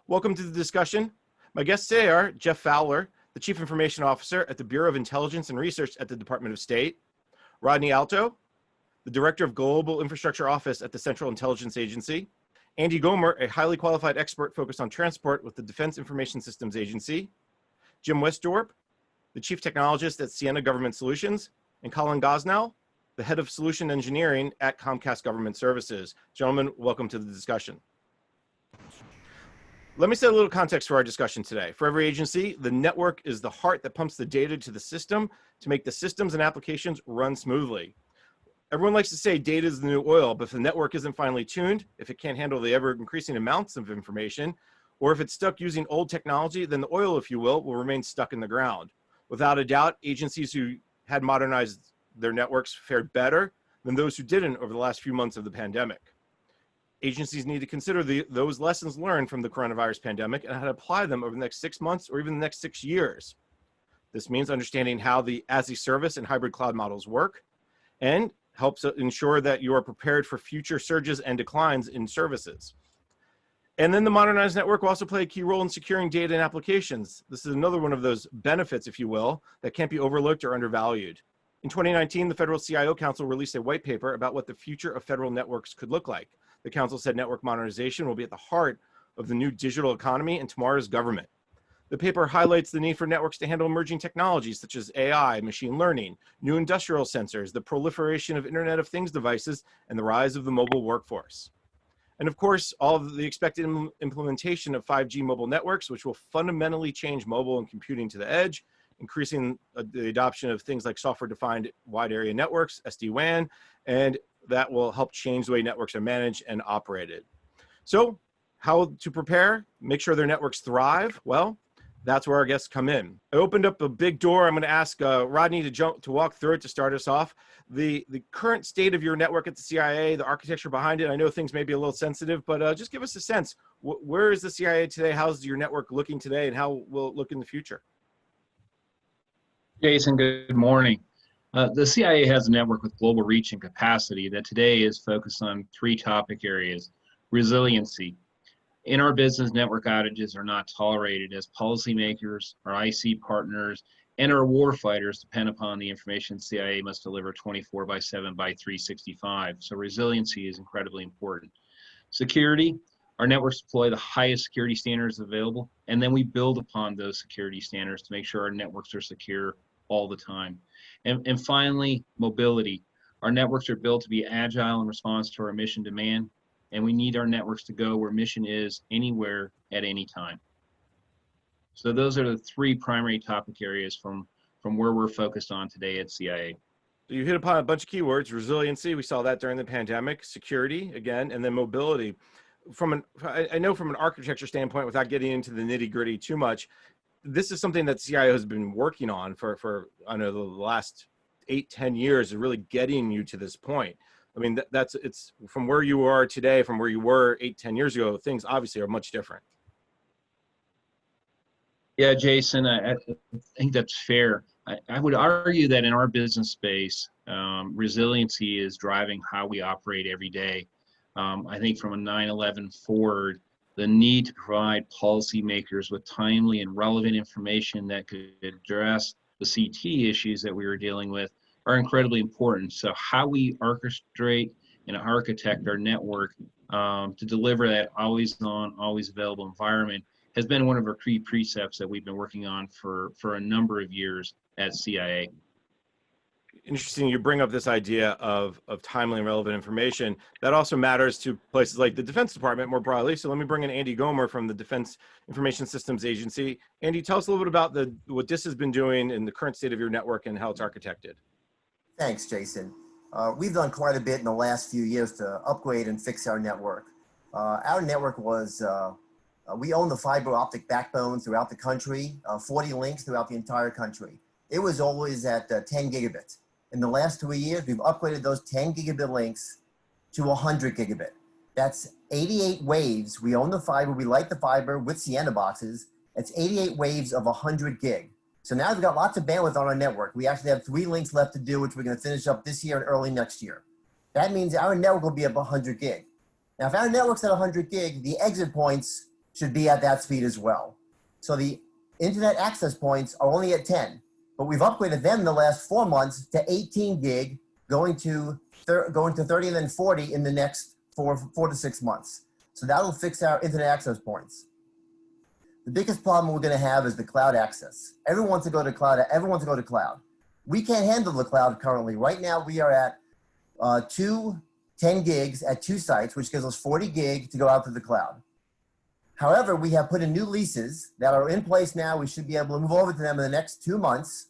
Welcome to the discussion. My guests today are Jeff Fowler, the Chief Information Officer at the Bureau of Intelligence and Research at the Department of State, Rodney Alto, the Director of Global Infrastructure Office at the Central Intelligence Agency, Andy Gomer, a highly qualified expert focused on transport with the Defense Information Systems Agency, Jim Westdorp, the Chief Technologist at Sienna Government Solutions, and Colin Gosnell, the Head of Solution Engineering at Comcast Government Services. Gentlemen, welcome to the discussion. Let me set a little context for our discussion today. For every agency, the network is the heart that pumps the data to the system to make the systems and applications run smoothly. Everyone likes to say data is the new oil, but if the network isn't finely tuned, if it can't handle the ever-increasing amounts of information, or if it's stuck using old technology, then the oil, if you will remain stuck in the ground. Without a doubt, agencies who had modernized their networks fared better than those who didn't over the last few months of the pandemic. Agencies need to consider those lessons learned from the coronavirus pandemic and how to apply them over the next 6 months or even the next 6 years. This means understanding how the as-a-service and hybrid cloud models work and helps ensure that you are prepared for future surges and declines in services. And then the modernized network will also play a key role in securing data and applications. This is another one of those benefits, if you will, that can't be overlooked or undervalued. In 2019, the Federal CIO Council released a white paper about what the future of federal networks could look like. The council said network modernization will be at the heart of the new digital economy and tomorrow's government. The paper highlights the need for networks to handle emerging technologies such as AI, machine learning, new industrial sensors, the proliferation of Internet of Things devices, and the rise of the mobile workforce. And of course, all of the expected implementation of 5G mobile networks, which will fundamentally change mobile and computing to the edge, increasing the adoption of things like software-defined wide area networks, SD-WAN, and that will help change the way networks are managed and operated. So how to prepare, make sure their networks thrive? Well, that's where our guests come in. I opened up a big door. I'm going to ask Rodney to walk through it to start us off. The current state of your network at the CIA, the architecture behind it. I know things may be a little sensitive, but just give us a sense. Where is the CIA today? How's your network looking today, and how will it look in the future? Jason, good morning. The CIA has a network with global reach and capacity that today is focused on 3 topic areas. Resiliency. In our business, network outages are not tolerated as policymakers, our IC partners, and our warfighters depend upon the information CIA must deliver 24/7 by 365. So resiliency is incredibly important. Security. Our networks deploy the highest security standards available, and then we build upon those security standards to make sure our networks are secure all the time. And finally, mobility. Our networks are built to be agile in response to our mission demand, and we need our networks to go where mission is, anywhere, at any time. So those are the 3 primary topic areas from where we're focused on today at CIA. So you hit upon a bunch of keywords: resiliency, we saw that during the pandemic; security, again, and then mobility. I know from an architecture standpoint, without getting into the nitty gritty too much, this is something that CIO has been working on for I know the last 8-10 years, of really getting you to this point. I mean, it's from where you are today, from where you were 8-10 years ago, things obviously are much different. Yeah, Jason, I think that's fair. I would argue that in our business space, resiliency is driving how we operate every day. I think from a 9/11 forward, the need to provide policymakers with timely and relevant information that could address the CT issues that we were dealing with are incredibly important. So how we orchestrate and architect our network to deliver that always on, always available environment has been one of our key precepts that we've been working on for a number of years at CIA. Interesting you bring up this idea of timely and relevant information. That also matters to places like the Defense Department more broadly. So let me bring in Andy Gomer from the Defense Information Systems Agency. Andy, tell us a little bit about what DIS has been doing in the current state of your network and how it's architected. Thanks, Jason. We've done quite a bit in the last few years to upgrade and fix our network. Our network was, we own the fiber optic backbone throughout the country, 40 links throughout the entire country. It was always at 10 gigabits. In the last 3 years, we've upgraded those 10 gigabit links to 100 gigabit. That's 88 waves. We own the fiber, we light the fiber with Sienna boxes. It's 88 waves of 100 gig. So now we've got lots of bandwidth on our network. We actually have 3 links left to do, which we're going to finish up this year and early next year. That means our network will be up 100 gig. Now, if our network's at 100 gig, the exit points should be at that speed as well. So the internet access points are only at 10, but we've upgraded them in the last 4 months to 18 gig, going to 30 and then 40 in the next four to 6 months. So that'll fix our internet access points. The biggest problem we're going to have is the cloud access. Everyone wants to go to cloud. Everyone wants to go to cloud. We can't handle the cloud currently. Right now, we are at 10 gigs at 2 sites, which gives us 40 gig to go out to the cloud. However, we have put in new leases that are in place now. We should be able to move over to them in the next 2 months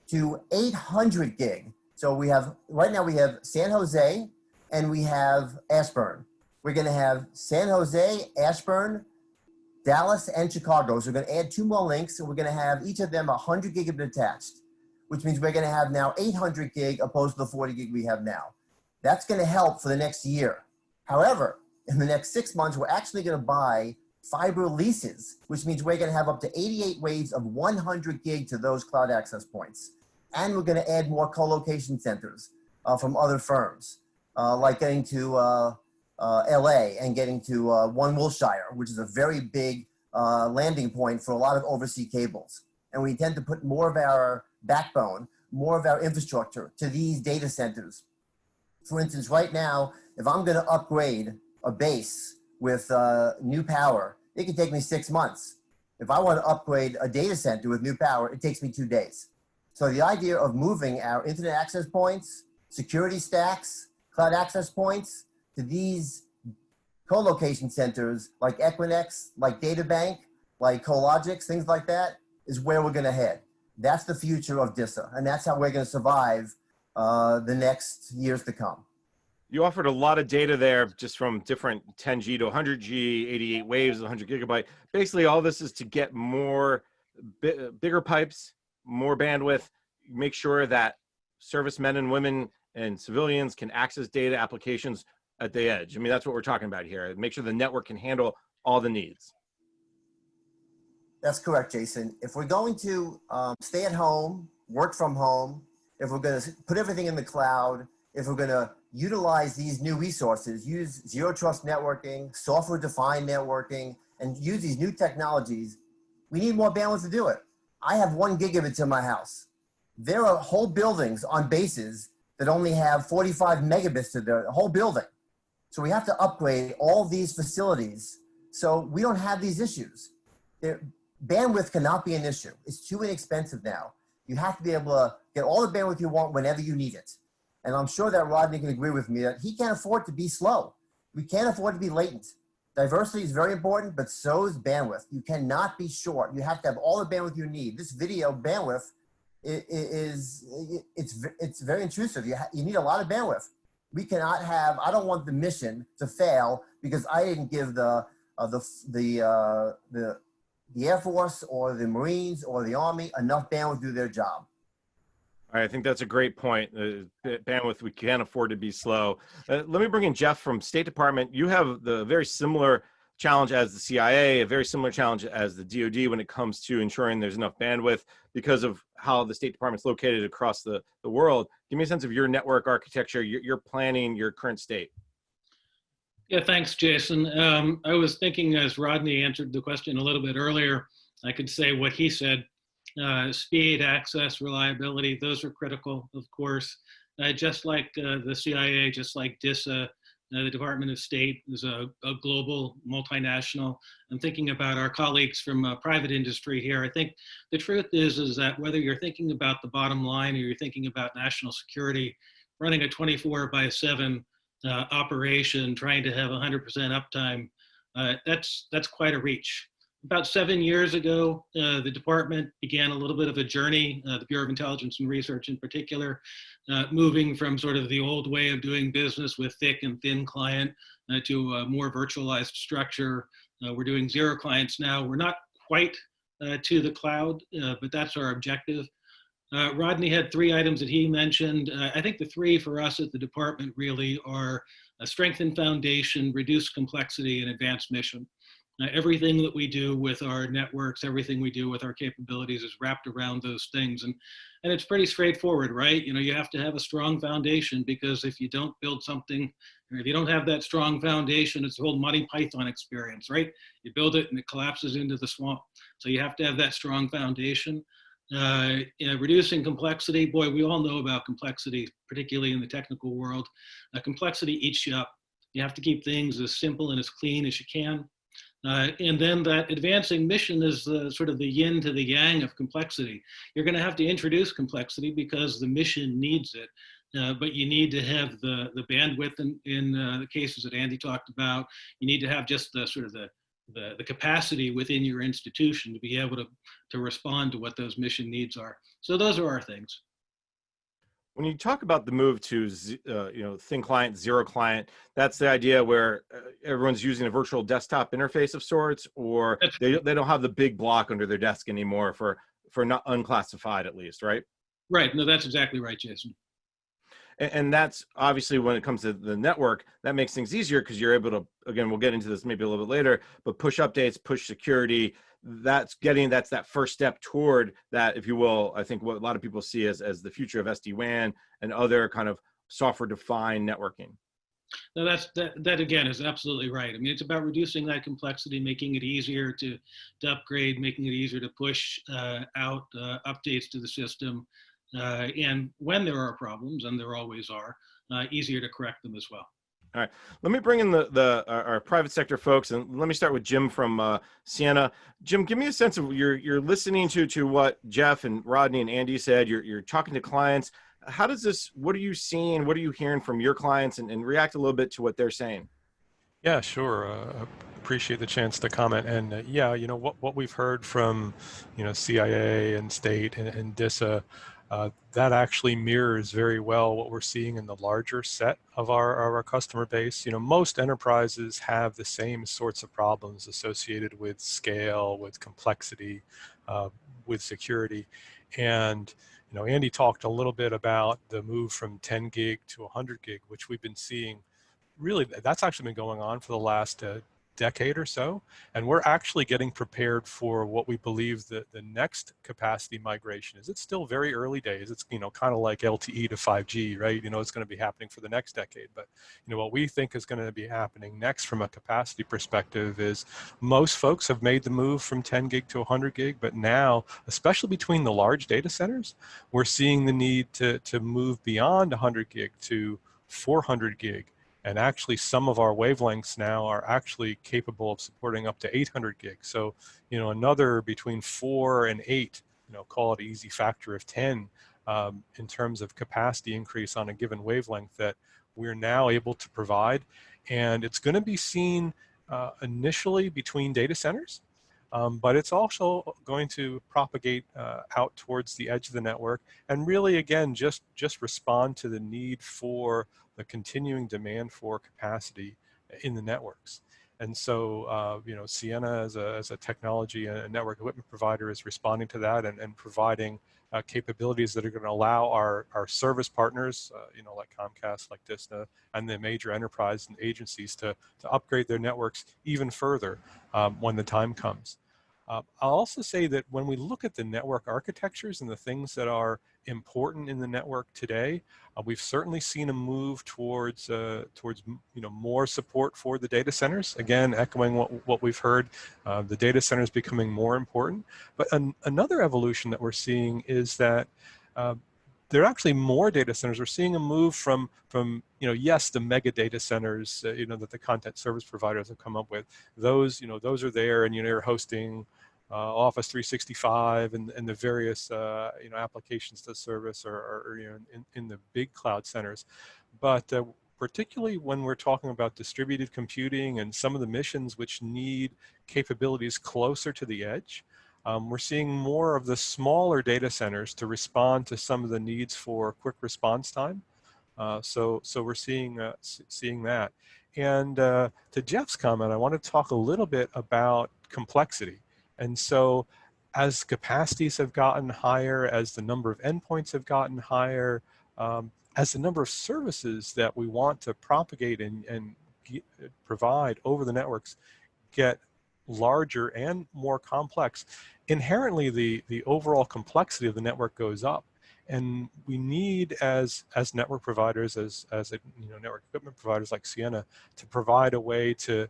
to 800 gig. So we have, right now we have San Jose and we have Ashburn. We're going to have San Jose, Ashburn, Dallas, and Chicago. So we're going to add 2 more links, and we're going to have each of them 100 gigabit attached, which means we're going to have now 800 gig opposed to the 40 gig we have now. That's going to help for the next year. However, in the next 6 months, we're actually going to buy fiber leases, which means we're going to have up to 88 waves of 100 gig to those cloud access points. And we're going to add more co-location centers from other firms, like getting to LA and getting to One Wilshire, which is a very big landing point for a lot of overseas cables. And we intend to put more of our backbone, more of our infrastructure to these data centers. For instance, right now, if I'm going to upgrade a base with new power, it can take me 6 months. If I want to upgrade a data center with new power, it takes me 2 days. So the idea of moving our internet access points, security stacks, cloud access points to these co-location centers like Equinix, like DataBank, like Cologix, things like that, is where we're going to head. That's the future of DISA, and that's how we're going to survive the next years to come. You offered a lot of data there, just from different 10G to 100G, 88 waves, 100 gigabyte. Basically, all this is to get more bigger pipes, more bandwidth, make sure that servicemen and women and civilians can access data applications at the edge. I mean, that's what we're talking about here. Make sure the network can handle all the needs. That's correct, Jason. If we're going to stay at home, work from home, if we're going to put everything in the cloud, if we're going to utilize these new resources, use zero trust networking, software defined networking, and use these new technologies, we need more bandwidth to do it. I have 1 gigabit in my house. There are whole buildings on bases that only have 45 megabits to the whole building. So we have to upgrade all these facilities so we don't have these issues. Bandwidth cannot be an issue. It's too inexpensive now. You have to be able to get all the bandwidth you want whenever you need it. And I'm sure that Rodney can agree with me that he can't afford to be slow. We can't afford to be latent. Diversity is very important, but so is bandwidth. You cannot be short. You have to have all the bandwidth you need. This video bandwidth it's very intrusive. You need a lot of bandwidth. We cannot have, I don't want the mission to fail because I didn't give the Air Force or the Marines or the Army enough bandwidth to do their job. All right, I think that's a great point. Bandwidth, we can't afford to be slow. Let me bring in Jeff from State Department. You have the very similar challenge as the CIA, a very similar challenge as the DoD when it comes to ensuring there's enough bandwidth because of how the State Department's located across the world. Give me a sense of your network architecture, your planning, your current state. Yeah, thanks, Jason. I was thinking as Rodney answered the question a little bit earlier, I could say what he said. Speed, access, reliability, those are critical, of course. Just like the CIA, just like DISA, the Department of State is a global multinational. I'm thinking about our colleagues from private industry here. I think the truth is that whether you're thinking about the bottom line or you're thinking about national security, running a 24/7 operation, trying to have 100% uptime, that's quite a reach. About 7 years ago, the department began a little bit of a journey, the Bureau of Intelligence and Research in particular, moving from sort of the old way of doing business with thick and thin client to a more virtualized structure. We're doing zero clients now. We're not quite to the cloud, but that's our objective. Rodney had 3 items that he mentioned. I think the 3 for us at the department really are a strengthened foundation, reduced complexity, and advanced mission. Everything that we do with our networks, everything we do with our capabilities is wrapped around those things. And it's pretty straightforward, right? You know, you have to have a strong foundation because if you don't build something If you don't have that strong foundation, it's the whole Monty Python experience, right? You build it and it collapses into the swamp. So you have to have that strong foundation. Reducing complexity, boy, we all know about complexity, particularly in the technical world. Complexity eats you up. You have to keep things as simple and as clean as you can. And then that advancing mission is the sort of the yin to the yang of complexity. You're going to have to introduce complexity because the mission needs it. But you need to have the bandwidth in the cases that Andy talked about. You need to have just the sort of the capacity within your institution to be able to respond to what those mission needs are. So those are our things. When you talk about the move to thin client, zero client, that's the idea where everyone's using a virtual desktop interface of sorts, or they don't have the big block under their desk anymore for not unclassified, at least, right? Right. No, that's exactly right, Jason. And that's obviously, when it comes to the network, that makes things easier because you're able to, again, we'll get into this maybe a little bit later, but push updates, push security. That's that first step toward that, if you will. I think what a lot of people see as the future of SD-WAN and other kind of software-defined networking. No, that again is absolutely right. I mean, it's about reducing that complexity, making it easier to upgrade, making it easier to push out updates to the system. And when there are problems, and there always are, easier to correct them as well. All right, let me bring in our private sector folks, and let me start with Jim from Sienna. Jim, give me a sense of you're listening to what Jeff and Rodney and Andy said. You're talking to clients. How does this? What are you seeing? What are you hearing from your clients? And react a little bit to what they're saying. Yeah, sure. Appreciate the chance to comment. And yeah, what we've heard from CIA and state and DISA. That actually mirrors very well what we're seeing in the larger set of our customer base. Most enterprises have the same sorts of problems associated with scale, with complexity, with security. And Andy talked a little bit about the move from 10 gig to 100 gig, which we've been seeing. Really, that's actually been going on for the last decade or so, and we're actually getting prepared for what we believe the next capacity migration is. It's still very early days. It's kind of like LTE to 5G, right? It's going to be happening for the next decade, but what we think is going to be happening next from a capacity perspective is most folks have made the move from 10 gig to 100 gig, but now, especially between the large data centers, we're seeing the need to move beyond 100 gig to 400 gig. And actually, some of our wavelengths now are actually capable of supporting up to 800 gigs. So, another between 4 and 8, call it an easy factor of 10 in terms of capacity increase on a given wavelength that we're now able to provide. And it's going to be seen initially between data centers, but it's also going to propagate out towards the edge of the network, and really, again, just respond to the need for the continuing demand for capacity in the networks. And so, Sienna as a technology and network equipment provider is responding to that and providing capabilities that are going to allow our service partners, like Comcast, like DISA, and the major enterprise and agencies to upgrade their networks even further when the time comes. I'll also say that when we look at the network architectures and the things that are important in the network today, we've certainly seen a move towards more support for the data centers. Again, echoing what we've heard, the data centers becoming more important. But another evolution that we're seeing is that there are actually more data centers. We're seeing a move from yes, the mega data centers that the content service providers have come up with. Those are there, and you're hosting Office 365 and the various applications to service or in the big cloud centers. But particularly when we're talking about distributed computing and some of the missions which need capabilities closer to the edge, we're seeing more of the smaller data centers to respond to some of the needs for quick response time. So we're seeing that. And to Jeff's comment, I want to talk a little bit about complexity. And so as capacities have gotten higher, as the number of endpoints have gotten higher, as the number of services that we want to propagate and provide over the networks get larger and more complex, inherently the overall complexity of the network goes up. And we need, as network providers, as network equipment providers like Ciena, to provide a way to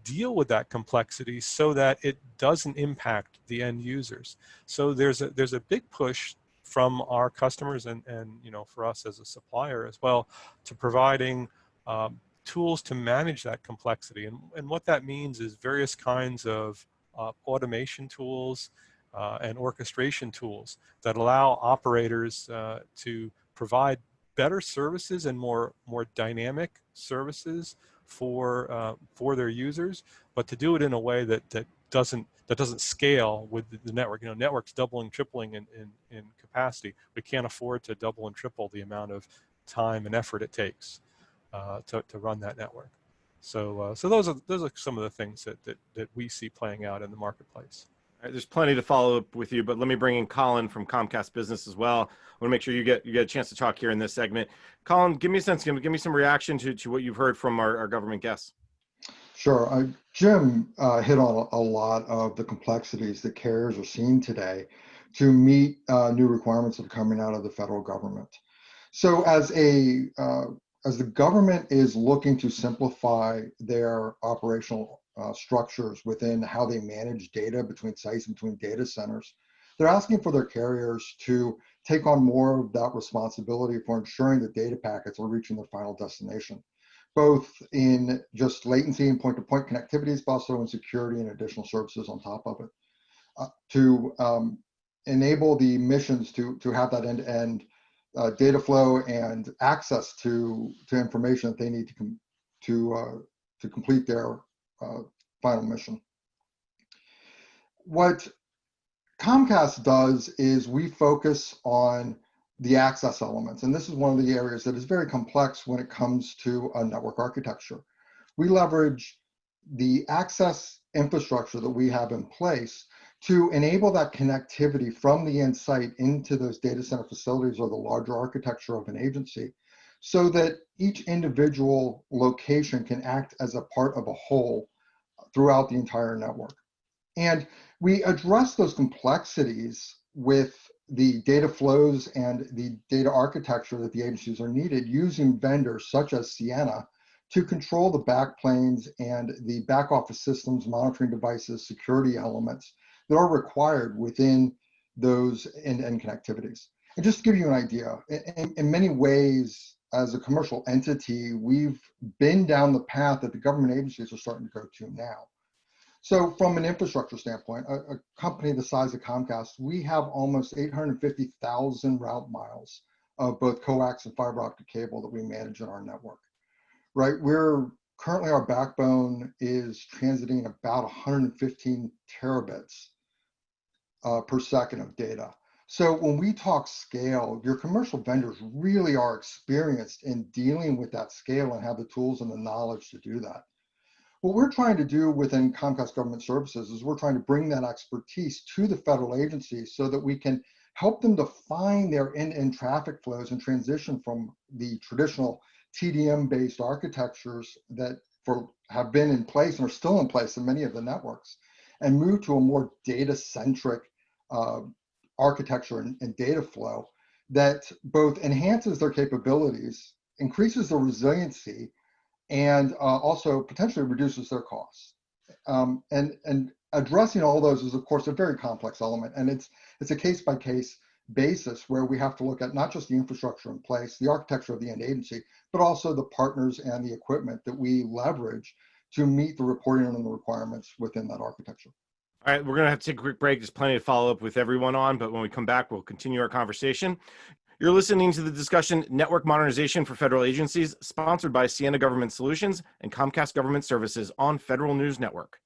deal with that complexity so that it doesn't impact the end users. So there's a big push from our customers and for us as a supplier as well, to providing tools to manage that complexity. And what that means is various kinds of automation tools and orchestration tools that allow operators to provide better services and more dynamic services for their users, but to do it in a way that doesn't scale with the network. Networks doubling, tripling in capacity. We can't afford to double and triple the amount of time and effort it takes to run that network. So those are some of the things that we see playing out in the marketplace. All right, there's plenty to follow up with you, but let me bring in Colin from Comcast Business as well. I want to make sure you get a chance to talk here in this segment. Colin, give me a sense, give me some reaction to what you've heard from our government guests. Sure. Jim hit on a lot of the complexities that carriers are seeing today to meet new requirements that are coming out of the federal government. So as the government is looking to simplify their operational structures within how they manage data between sites and between data centers, they're asking for their carriers to take on more of that responsibility for ensuring that data packets are reaching their final destination, both in just latency and point-to-point connectivities, but also in security and additional services on top of it, to enable the missions to have that end-to-end data flow and access to information that they need to complete their final mission. What Comcast does is we focus on the access elements, and this is one of the areas that is very complex when it comes to a network architecture. We leverage the access infrastructure that we have in place to enable that connectivity from the end site into those data center facilities or the larger architecture of an agency, so that each individual location can act as a part of a whole throughout the entire network. And we address those complexities with the data flows and the data architecture that the agencies are needed using vendors such as Ciena to control the backplanes and the back office systems, monitoring devices, security elements that are required within those end-to-end connectivities. And just to give you an idea, in many ways, as a commercial entity, we've been down the path that the government agencies are starting to go to now. So from an infrastructure standpoint, a company the size of Comcast, we have almost 850,000 route miles of both coax and fiber optic cable that we manage in our network, right? Currently our backbone is transiting about 115 terabits per second of data. So when we talk scale, your commercial vendors really are experienced in dealing with that scale and have the tools and the knowledge to do that. What we're trying to do within Comcast Government Services is we're trying to bring that expertise to the federal agencies so that we can help them define their end-to-end traffic flows and transition from the traditional TDM-based architectures that have been in place and are still in place in many of the networks, and move to a more data-centric architecture and data flow that both enhances their capabilities, increases their resiliency, and also potentially reduces their costs. And addressing all those is, of course, a very complex element, and it's a case-by-case basis where we have to look at not just the infrastructure in place, the architecture of the end agency, but also the partners and the equipment that we leverage to meet the reporting and the requirements within that architecture. All right, we're going to have to take a quick break. There's plenty to follow up with everyone on, but when we come back, we'll continue our conversation. You're listening to the discussion, Network Modernization for Federal Agencies, sponsored by Ciena Government Solutions and Comcast Government Services on Federal News Network.